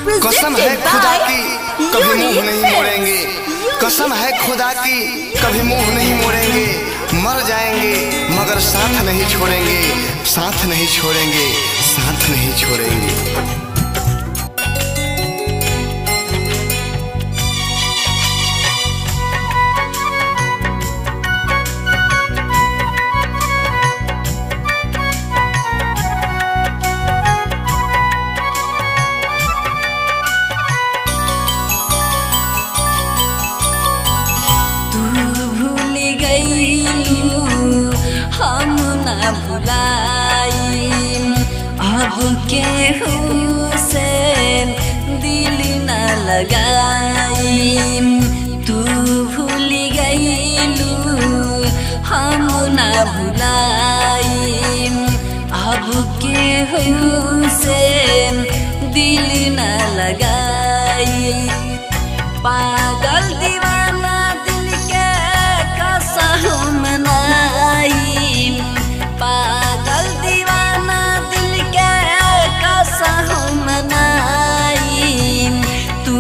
कसम है खुदा की कभी मुंह नहीं मोड़ेंगे, कसम है खुदा की कभी मुंह नहीं मोड़ेंगे। मर जाएंगे मगर साथ नहीं छोड़ेंगे, साथ नहीं छोड़ेंगे, साथ नहीं छोड़ेंगे। हम ना भुलाइम अब केहू से दिल ना लगाइम। तू भूल गईलू हम ना भुलाइम अब केहू से दिल ना लगाइम। पागल दीवाना दिल के कसहु मनाइम, पागल दीवाना दिल के कसहु मनाइम। तू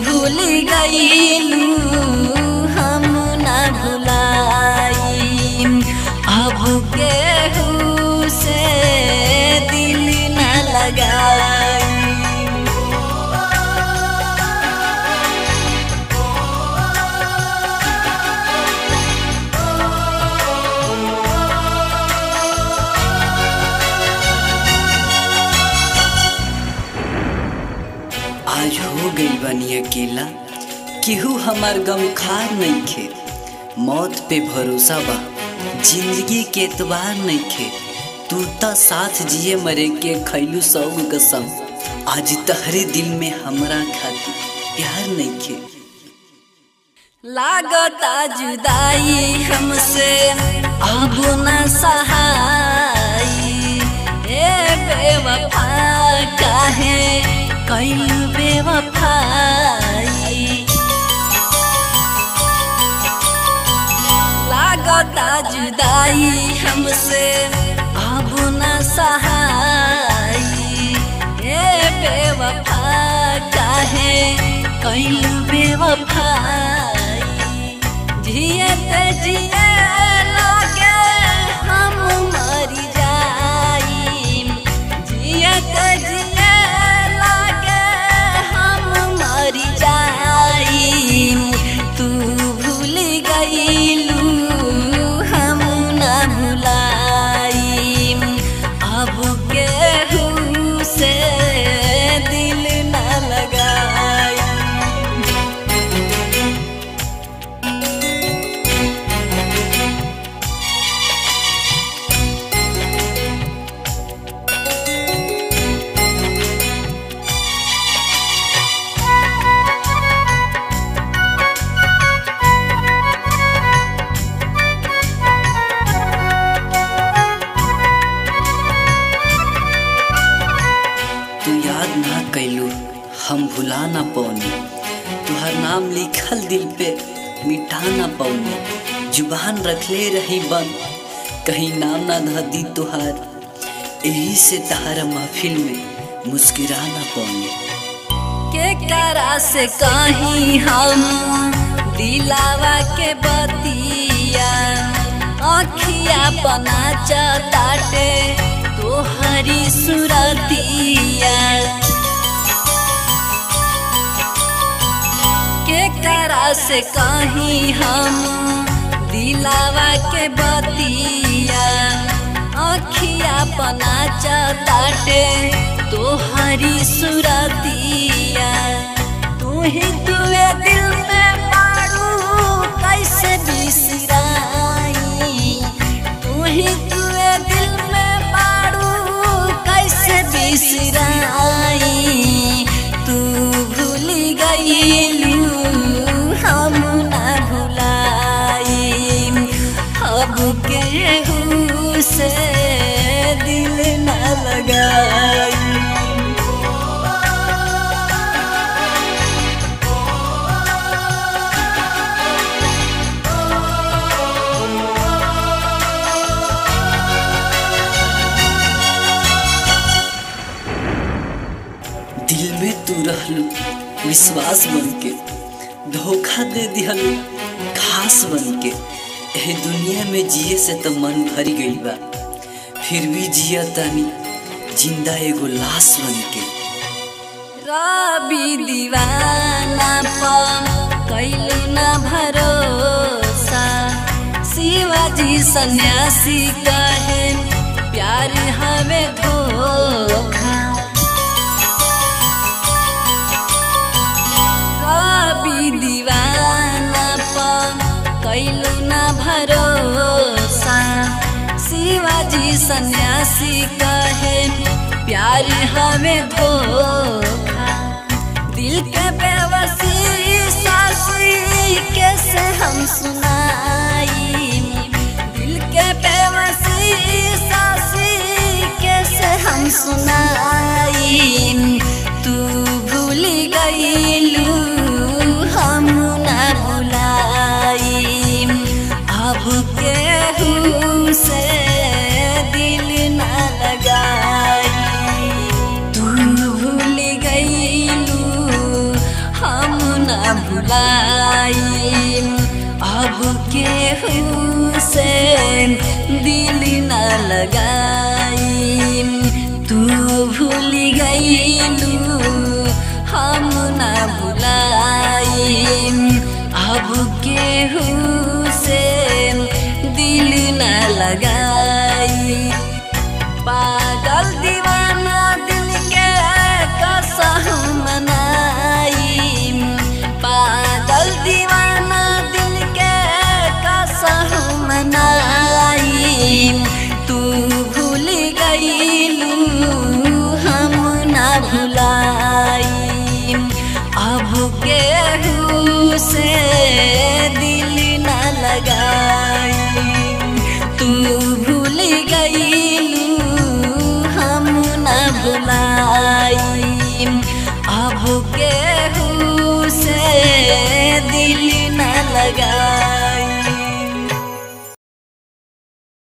भूल गईलू हम ना भुलाइम अब केहू से दिल ना लगाइम। आज हो गई बनी अकेला, केहू हमार गमखार नइखे। मौत पे भरोसा बा, जिंदगी के एतबार नइखे। तू त साथ जिए मरे के खैलू सौ कसम, आज तहरे दिल में हमरा खातिर प्यार नइखे। लागता जुदाई हमसे अब न सहाई, ए बेवफा काहे कैलू बेवफाई। लागता जुदाई हमसे अब न सहाई, ए बेवफा काहे कैलू बेवफाई। जिए ते जिए लागे हम मर जाइम, जिए ते जिए तू भूल गईलू हम ना भुलाइम अब केहू से दिल ना लगाइम। हम भुला ना पौनी, तुहर नाम लिखल दिल पे मिटा ना पौनी। जुबान रखले रही बंद, कहीं नाम ना ध दी तुहार, यही से तहरा महफिल में मुस्कुरा ना पौनी। के करा से कहीं हम दिलावा के बतिया, आँखिया बना चाटे तोहरी सुरतिया। के करा से कहीं हम दिलावा के बतिया, आँखिया बना चाटे तोहरी सुरतिया। तू ही तुए दिल में पारू कैसे बिसराई, तू ही तुए दिल में पारू कैसे बिसराई। तू भूल गईलू हम ना भुलाइम अब केहू से दिल ना लगाइम। दिल में तू रहलू विश्वास बन के, धोखा दे दिहलू खास बन के। एह दुनिया में जिए से तो मन भर गई बा, फिर भी जिया तानी जिंदा एगो लाश बन के। रवि दीवाना पर कैलू ना भरोसा, शिवाजी सन्यासी कहे प्यार हमें धोखा। रवि दीवाना पर कैलू ना भरोसा, शिवाजी सन्यासी कहे प्यार हमें धोखा। दिल के बेबसी सासी कैसे हम सुनाई, दिल के बेबसी सासी कैसे हम सुनाई। तू भूल गईलू हम ना भुलाई, अब केहू से दिल ना लगाई। तू भूल गईलू हम ना भुलाई, अब केहू से दिल ना लगाई। तू भूल गईलू हम ना भुलाई, अब केहू से दिल ना लगाई। पागल दीवाना दिल के कसम मनाई, पागल दीवाना दिल के कसम मनाई। तू भूल गईलू हम ना भुलाई, अब केहू से दिल ना लगाई। तू भूल गईलू हम ना भुलाई, अब केहू से दिल ना लगाई।